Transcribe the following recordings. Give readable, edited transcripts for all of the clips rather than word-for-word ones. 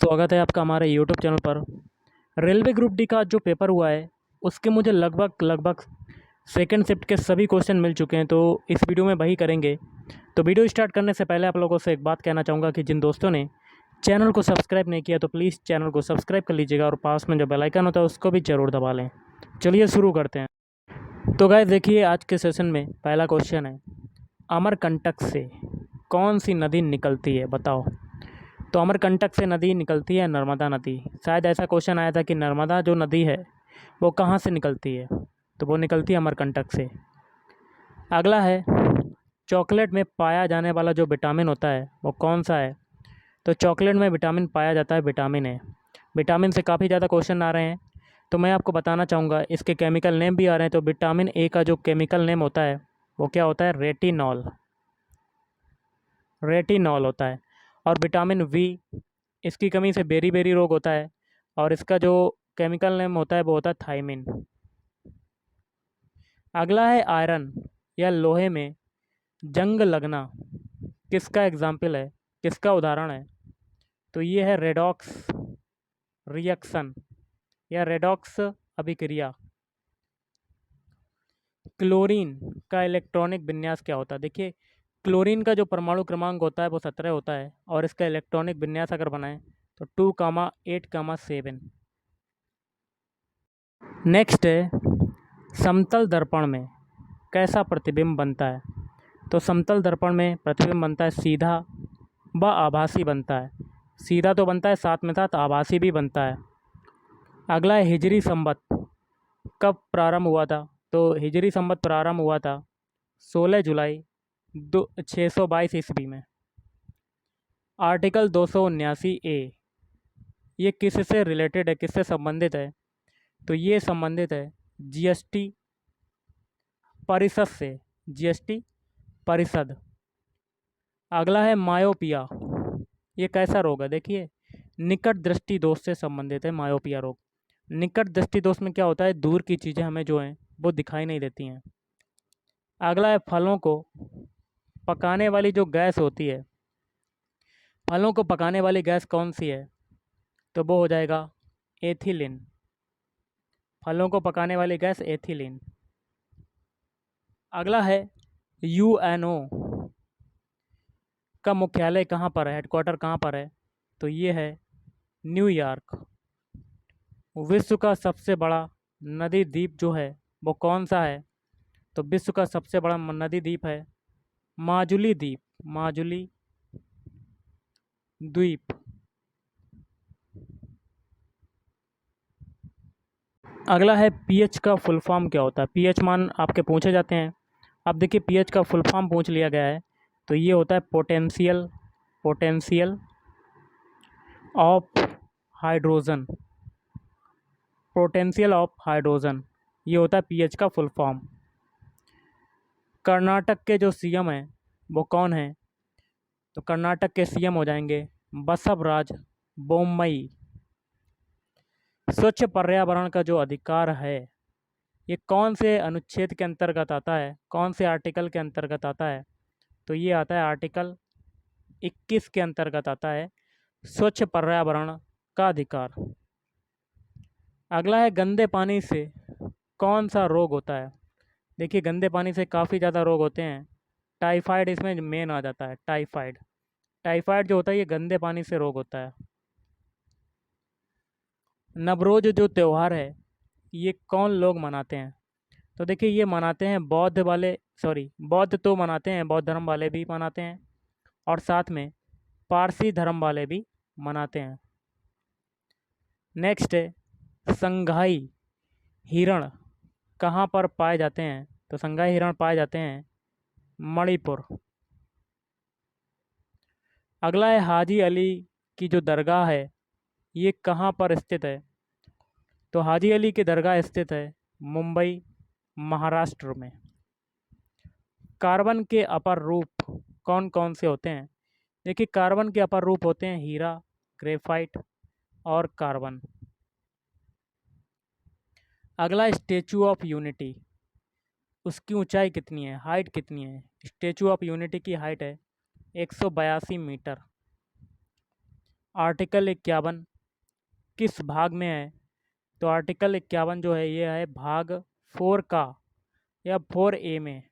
स्वागत है आपका हमारे यूट्यूब चैनल पर। रेलवे ग्रुप डी का जो पेपर हुआ है उसके मुझे लगभग लगभग सेकंड शिफ्ट के सभी क्वेश्चन मिल चुके हैं, तो इस वीडियो में वही करेंगे। तो वीडियो स्टार्ट करने से पहले आप लोगों से एक बात कहना चाहूँगा कि जिन दोस्तों ने चैनल को सब्सक्राइब नहीं किया तो प्लीज़ चैनल को सब्सक्राइब कर लीजिएगा और पास में जो बेल आइकन होता है उसको भी ज़रूर दबा लें। चलिए शुरू करते हैं। तो गाइस देखिए, आज के सेशन में पहला क्वेश्चन है, अमरकंटक से कौन सी नदी निकलती है, बताओ। तो अमरकंटक से नदी निकलती है नर्मदा नदी। शायद ऐसा क्वेश्चन आया था कि नर्मदा जो नदी है वो कहाँ से निकलती है, तो वो निकलती है अमरकंटक से। अगला है, चॉकलेट में पाया जाने वाला जो विटामिन होता है वो कौन सा है। तो चॉकलेट में विटामिन पाया जाता है विटामिन ए। विटामिन से काफ़ी ज़्यादा क्वेश्चन आ रहे हैं, तो मैं आपको बताना चाहूँगा, इसके केमिकल नेम भी आ रहे हैं। तो विटामिन ए का जो केमिकल नेम होता है वो क्या होता है, रेटिनॉल। रेटिनॉल होता है। और विटामिन वी, इसकी कमी से बेरी बेरी रोग होता है, और इसका जो केमिकल नेम होता है वो होता है थायमिन। अगला है, आयरन या लोहे में जंग लगना किसका एग्जाम्पल है, किसका उदाहरण है। तो ये है रेडॉक्स रिएक्शन या रेडॉक्स अभिक्रिया। क्लोरीन का इलेक्ट्रॉनिक विन्यास क्या होता है। देखिए, क्लोरीन का जो परमाणु क्रमांक होता है वो 17 होता है, और इसका इलेक्ट्रॉनिक विन्यास अगर बनाएं तो 2,8,7। नेक्स्ट है, समतल दर्पण में कैसा प्रतिबिंब बनता है। तो समतल दर्पण में प्रतिबिंब बनता है सीधा व आभासी बनता है। सीधा तो बनता है, साथ में साथ आभासी भी बनता है। अगला है, हिजरी संवत कब प्रारंभ हुआ था। तो हिजरी संवत प्रारंभ हुआ था 16 जुलाई 622 ईस्वी में। आर्टिकल 279 ए, ये किससे रिलेटेड है, किससे संबंधित है। तो ये संबंधित है जीएसटी परिषद से, जीएसटी परिषद। अगला है, मायोपिया, ये कैसा रोग है। देखिए, निकट दृष्टि दोष से संबंधित है मायोपिया रोग। निकट दृष्टि दोष में क्या होता है, दूर की चीज़ें हमें जो हैं वो दिखाई नहीं देती हैं। अगला है, फलों को पकाने वाली जो गैस होती है, फलों को पकाने वाली गैस कौन सी है। तो वो हो जाएगा एथिलीन। फलों को पकाने वाली गैस एथिलीन। अगला है, यूएनओ का मुख्यालय कहाँ पर है, हेडक्वार्टर कहाँ पर है। तो ये है न्यूयॉर्क। विश्व का सबसे बड़ा नदी द्वीप जो है वो कौन सा है। तो विश्व का सबसे बड़ा नदी द्वीप है माजुली द्वीप, माजुली द्वीप। अगला है, पीएच का फुल फॉर्म क्या होता है। पीएच मान आपके पूछे जाते हैं। अब देखिए, पीएच का फुल फॉर्म पूछ लिया गया है, तो ये होता है potential, potential of hydrogen, potential of hydrogen, ये होता है पीएच का फुल फॉर्म। कर्नाटक के जो सीएम हैं वो कौन हैं। तो कर्नाटक के सीएम हो जाएंगे बसवराज बोम्मई। स्वच्छ पर्यावरण का जो अधिकार है ये कौन से अनुच्छेद के अंतर्गत आता है, कौन से आर्टिकल के अंतर्गत आता है। तो ये आता है आर्टिकल 21 के अंतर्गत आता है, स्वच्छ पर्यावरण का अधिकार। अगला है, गंदे पानी से कौन सा रोग होता है। देखिए, गंदे पानी से काफ़ी ज़्यादा रोग होते हैं। टाइफाइड इसमें मेन आ जाता है, टाइफाइड। टाइफाइड जो होता है ये गंदे पानी से रोग होता है। नवरोज जो त्यौहार है ये कौन लोग मनाते हैं। तो देखिए, ये मनाते हैं बौद्ध वाले, सॉरी, बौद्ध तो मनाते हैं, बौद्ध धर्म वाले भी मनाते हैं, और साथ में पारसी धर्म वाले भी मनाते हैं। नेक्स्ट है, संघाई हिरण कहाँ पर पाए जाते हैं। तो संघाई हिरण पाए जाते हैं मणिपुर। अगला है, हाजी अली की जो दरगाह है ये कहाँ पर स्थित है। तो हाजी अली की दरगाह स्थित है मुंबई, महाराष्ट्र में। कार्बन के अपर रूप कौन कौन से होते हैं। देखिए, कार्बन के अपर रूप होते हैं हीरा, ग्रेफाइट और कार्बन। अगला, स्टैचू ऑफ यूनिटी, उसकी ऊंचाई कितनी है, हाइट कितनी है। स्टैचू ऑफ यूनिटी की हाइट है 182 मीटर। आर्टिकल 51 किस भाग में है? तो आर्टिकल 51 जो है ये है भाग 4 का या 4A में।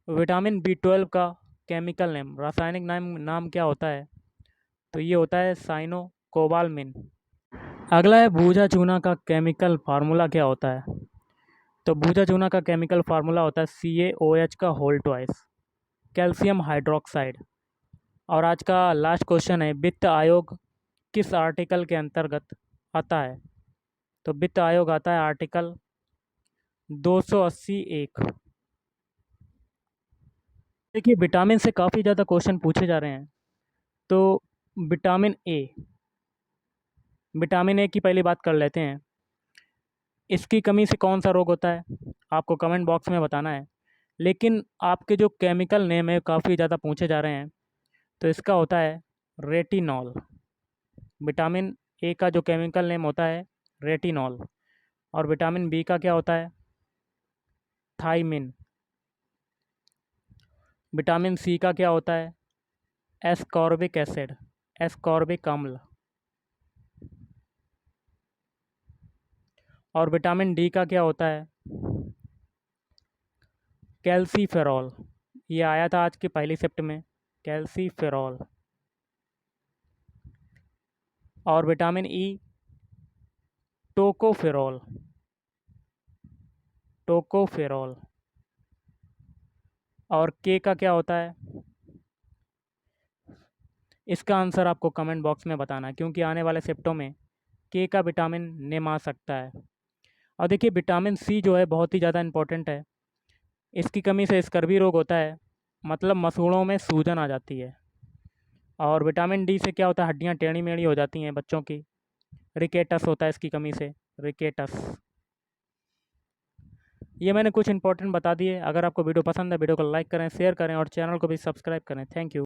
विटामिन B12 का केमिकल नेम, रासायनिक नाम क्या होता है? तो ये होता है साइनोकोबालामिन। अगला है भूजा चूना का केमिकल फार्मूला क्या होता है? तो भूजा चूना का केमिकल फार्मूला होता है CaOH का होल ट्वाइस, कैल्शियम हाइड्रोक्साइड। और आज का लास्ट क्वेश्चन है, वित्त आयोग किस आर्टिकल के अंतर्गत आता है? तो वित्त आयोग आता है आर्टिकल 280(1). देखिए विटामिन से काफ़ी ज़्यादा क्वेश्चन पूछे जा रहे हैं। तो विटामिन ए की पहली बात कर लेते हैं। इसकी कमी से कौन सा रोग होता है? आपको कमेंट बॉक्स में बताना है। लेकिन आपके जो केमिकल नेम है काफ़ी ज़्यादा पूछे जा रहे हैं। तो इसका होता है रेटिनॉल। विटामिन ए का जो केमिकल नेम होता है रेटिनॉल। और विटामिन बी का क्या होता है? थाइमिन। विटामिन सी का क्या होता है? एस्कॉर्बिक एसिड, एस्कॉर्बिक अम्ल। और विटामिन डी का क्या होता है? कैल्सीफेरॉल। ये आया था आज की पहली शिफ्ट में, कैल्सीफेरॉल। और विटामिन ई टोकोफेरॉल, टोकोफेरॉल। और के का क्या होता है? इसका आंसर आपको कमेंट बॉक्स में बताना है, क्योंकि आने वाले शिफ्टों में के का विटामिन नेम आ सकता है। और देखिए विटामिन सी जो है बहुत ही ज़्यादा इम्पोर्टेंट है। इसकी कमी से स्कर्वी रोग होता है, मतलब मसूड़ों में सूजन आ जाती है। और विटामिन डी से क्या होता है? हड्डियाँ टेढ़ी मेढ़ी हो जाती हैं बच्चों की। रिकेटस होता है इसकी कमी से, रिकेटस। ये मैंने कुछ इंपॉर्टेंट बता दिए। अगर आपको वीडियो पसंद है वीडियो को लाइक करें, शेयर करें और चैनल को भी सब्सक्राइब करें। Thank you.